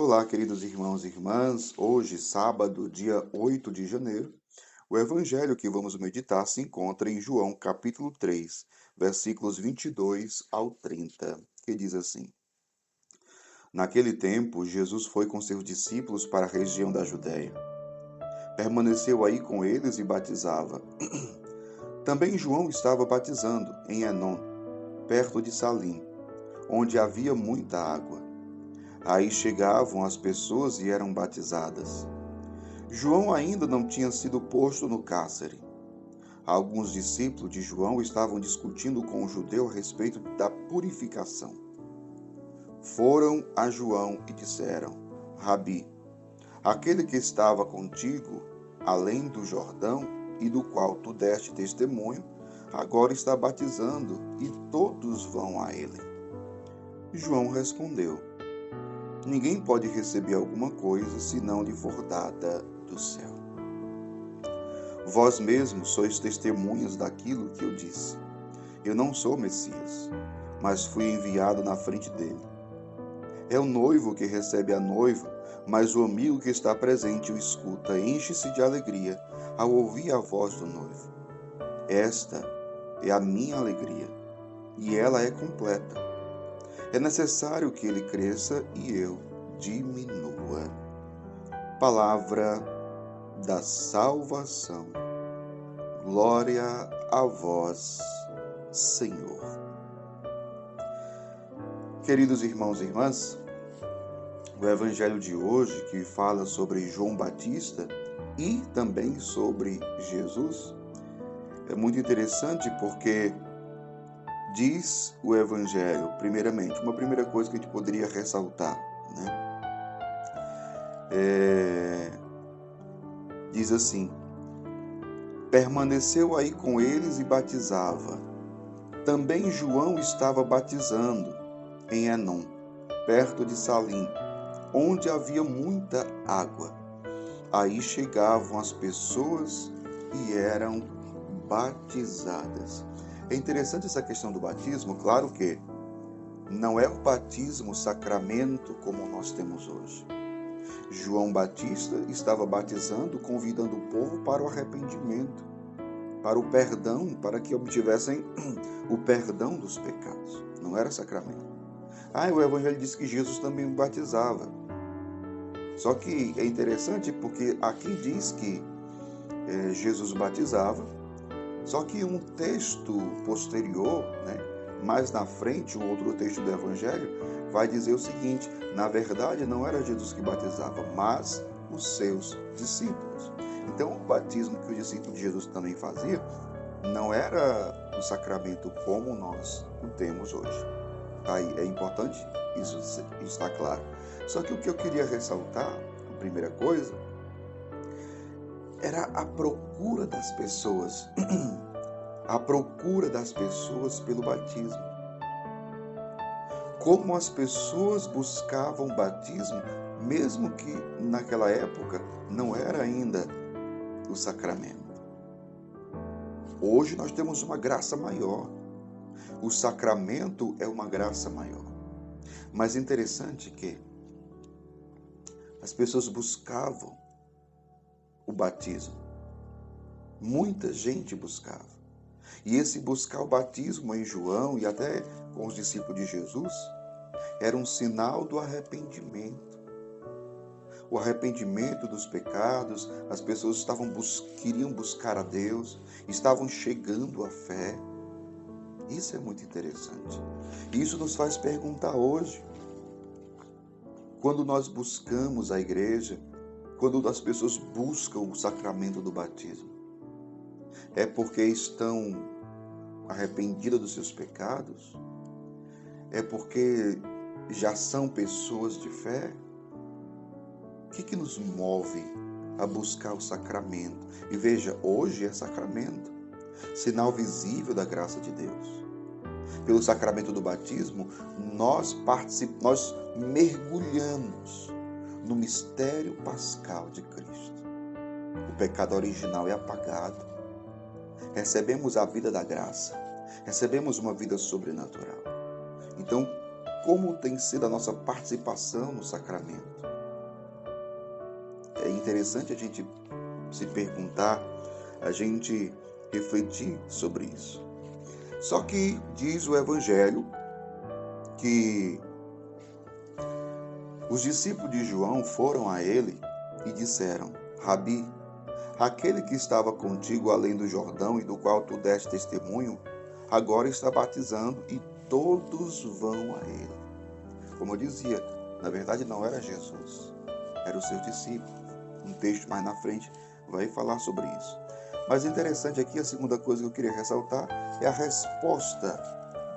Olá, queridos irmãos e irmãs. Hoje, sábado, dia 8 de janeiro, o evangelho que vamos meditar se encontra em João, capítulo 3, versículos 22 ao 30, que diz assim: Naquele tempo, Jesus foi com seus discípulos para a região da Judéia. Permaneceu aí com eles e batizava. Também João estava batizando em Enom, perto de Salim, onde havia muita água. Aí chegavam as pessoas e eram batizadas. João ainda não tinha sido posto no cárcere. Alguns discípulos de João estavam discutindo com o judeu a respeito da purificação. Foram a João e disseram: Rabi, aquele que estava contigo, além do Jordão, e do qual tu deste testemunho, agora está batizando, e todos vão a ele. João respondeu: Ninguém pode receber alguma coisa se não lhe for dada do céu. Vós mesmos sois testemunhas daquilo que eu disse. Eu não sou Messias, mas fui enviado na frente dele. É o noivo que recebe a noiva, mas o amigo que está presente o escuta, enche-se de alegria ao ouvir a voz do noivo. Esta é a minha alegria, e ela é completa. É necessário que ele cresça e eu diminua. Palavra da salvação. Glória a vós, Senhor. Queridos irmãos e irmãs, o evangelho de hoje, que fala sobre João Batista e também sobre Jesus, é muito interessante porque diz o evangelho, primeiramente, uma primeira coisa que a gente poderia ressaltar, né? Diz assim: permaneceu aí com eles e batizava. Também João estava batizando em Enom, perto de Salim, onde havia muita água. Aí chegavam as pessoas e eram batizadas. É interessante essa questão do batismo, claro que não é o batismo sacramento como nós temos hoje. João Batista estava batizando, convidando o povo para o arrependimento, para o perdão, para que obtivessem o perdão dos pecados. Não era sacramento. O evangelho diz que Jesus também batizava. Só que é interessante porque aqui diz que Jesus batizava, só que um texto posterior, mais na frente, um outro texto do evangelho, vai dizer o seguinte: na verdade não era Jesus que batizava, mas os seus discípulos. Então o batismo que os discípulos de Jesus também faziam não era o sacramento como nós o temos hoje. Aí é importante isso está claro. Só que o que eu queria ressaltar, a primeira coisa, era a procura das pessoas, a procura das pessoas pelo batismo. Como as pessoas buscavam o batismo, mesmo que naquela época não era ainda o sacramento. Hoje nós temos uma graça maior. O sacramento é uma graça maior. Mas interessante que as pessoas buscavam o batismo. Muita gente buscava. E esse buscar o batismo em João e até com os discípulos de Jesus era um sinal do arrependimento. O arrependimento dos pecados, as pessoas queriam buscar a Deus, estavam chegando à fé. Isso é muito interessante. Isso nos faz perguntar hoje, quando nós buscamos a igreja, quando as pessoas buscam o sacramento do batismo, é porque estão arrependidas dos seus pecados? É porque já são pessoas de fé? O que nos move a buscar o sacramento? E veja, hoje é sacramento, sinal visível da graça de Deus. Pelo sacramento do batismo, nós mergulhamos no mistério pascal de Cristo. O pecado original é apagado. Recebemos a vida da graça. Recebemos uma vida sobrenatural. Então, como tem sido a nossa participação no sacramento? é interessante a gente se perguntar, a gente refletir sobre isso. Só que diz o Evangelho que os discípulos de João foram a ele e disseram: Rabi, aquele que estava contigo além do Jordão e do qual tu deste testemunho, agora está batizando e todos vão a ele. Como eu dizia, na verdade não era Jesus, eram os seus discípulos. Um texto mais na frente vai falar sobre isso. Mas interessante aqui, a segunda coisa que eu queria ressaltar é a resposta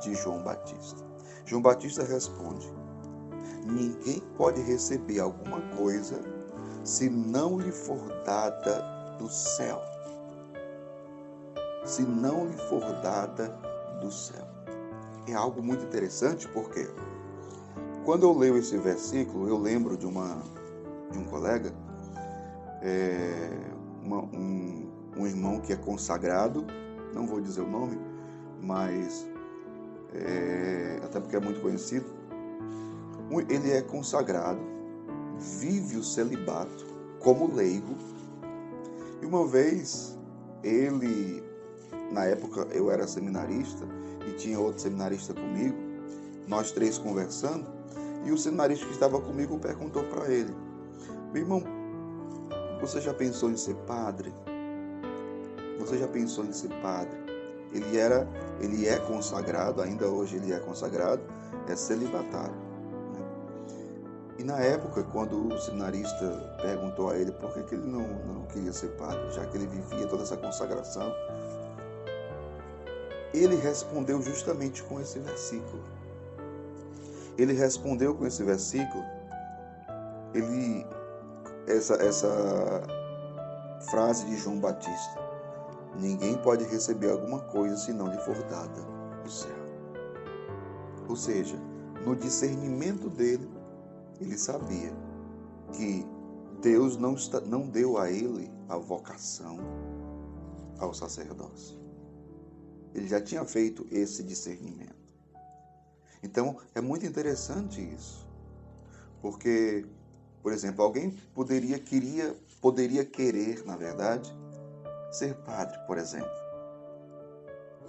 de João Batista. João Batista responde: ninguém pode receber alguma coisa se não lhe for dada do céu. Se não lhe for dada do céu. É algo muito interessante porque quando eu leio esse versículo, eu lembro de um colega, um irmão que é consagrado, não vou dizer o nome, mas até porque é muito conhecido. Ele é consagrado, vive o celibato como leigo, e uma vez ele, na época eu era seminarista e tinha outro seminarista comigo, nós três conversando, e o seminarista que estava comigo perguntou para ele: meu irmão, você já pensou em ser padre? Você já pensou em ser padre? Ele é consagrado, ainda hoje ele é consagrado, é celibatário. Né? E na época, quando o seminarista perguntou a ele por que ele não queria ser padre, já que ele vivia toda essa consagração, ele respondeu justamente com esse versículo. Ele respondeu com esse versículo, essa frase de João Batista: ninguém pode receber alguma coisa se não lhe for dada do céu. Ou seja, no discernimento dele, ele sabia que Deus não deu a ele a vocação ao sacerdócio. Ele já tinha feito esse discernimento. Então, é muito interessante isso. Porque, por exemplo, alguém poderia querer, na verdade, ser padre, por exemplo.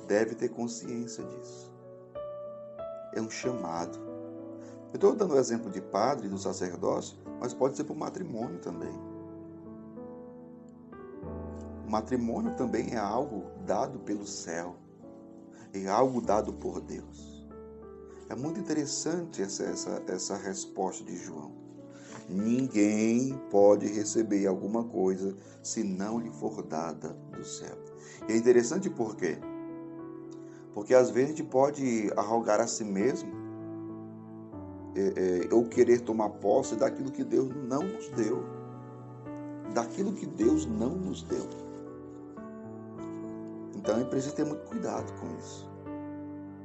Deve ter consciência disso. É um chamado. Eu estou dando o exemplo de padre, do sacerdócio, mas pode ser para o matrimônio também. O matrimônio também é algo dado pelo céu. É algo dado por Deus. É muito interessante essa resposta de João. Ninguém pode receber alguma coisa se não lhe for dada do céu. E é interessante por quê? Porque às vezes a gente pode arrogar a si mesmo ou querer tomar posse daquilo que Deus não nos deu. Daquilo que Deus não nos deu. Então a gente precisa ter muito cuidado com isso.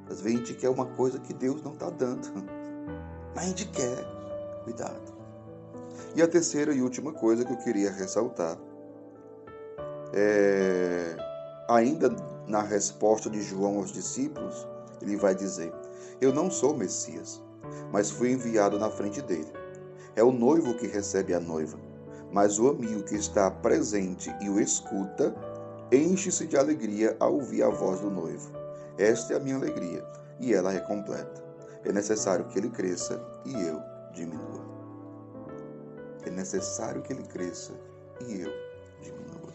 Às vezes a gente quer uma coisa que Deus não está dando. Mas a gente quer. Cuidado. E a terceira e última coisa que eu queria ressaltar ainda na resposta de João aos discípulos, ele vai dizer: eu não sou Messias, mas fui enviado na frente dele. É o noivo que recebe a noiva, mas o amigo que está presente e o escuta, enche-se de alegria ao ouvir a voz do noivo. Esta é a minha alegria, e ela é completa. É necessário que ele cresça e eu diminua. É necessário que ele cresça e eu diminua.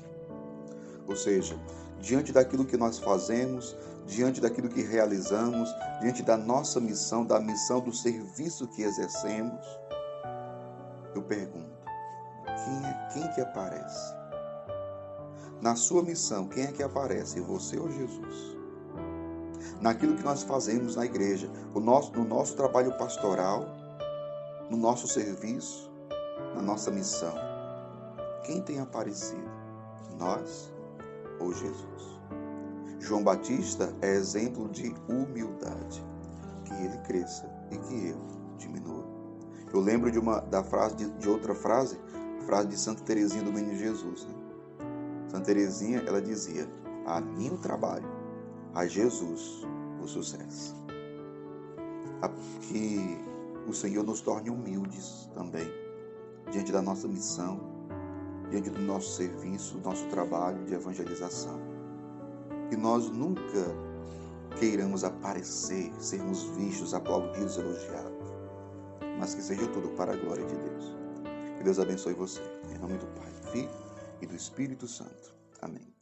Ou seja, diante daquilo que nós fazemos, diante daquilo que realizamos, diante da nossa missão, da missão do serviço que exercemos, eu pergunto: quem que aparece? Na sua missão, quem é que aparece? Você ou Jesus? Naquilo que nós fazemos na igreja, no nosso trabalho pastoral, no nosso serviço, na nossa missão, quem tem aparecido? Nós ou Jesus? João Batista é exemplo de humildade, que ele cresça e que eu diminua. Eu lembro de outra frase, a frase de Santa Teresinha do Menino Jesus. Né? Santa Teresinha, ela dizia: a mim o trabalho, a Jesus o sucesso. Que o Senhor nos torne humildes também, diante da nossa missão, diante do nosso serviço, do nosso trabalho de evangelização. Que nós nunca queiramos aparecer, sermos vistos, aplaudidos, elogiados, mas que seja tudo para a glória de Deus. Que Deus abençoe você. Em nome do Pai, Filho e do Espírito Santo. Amém.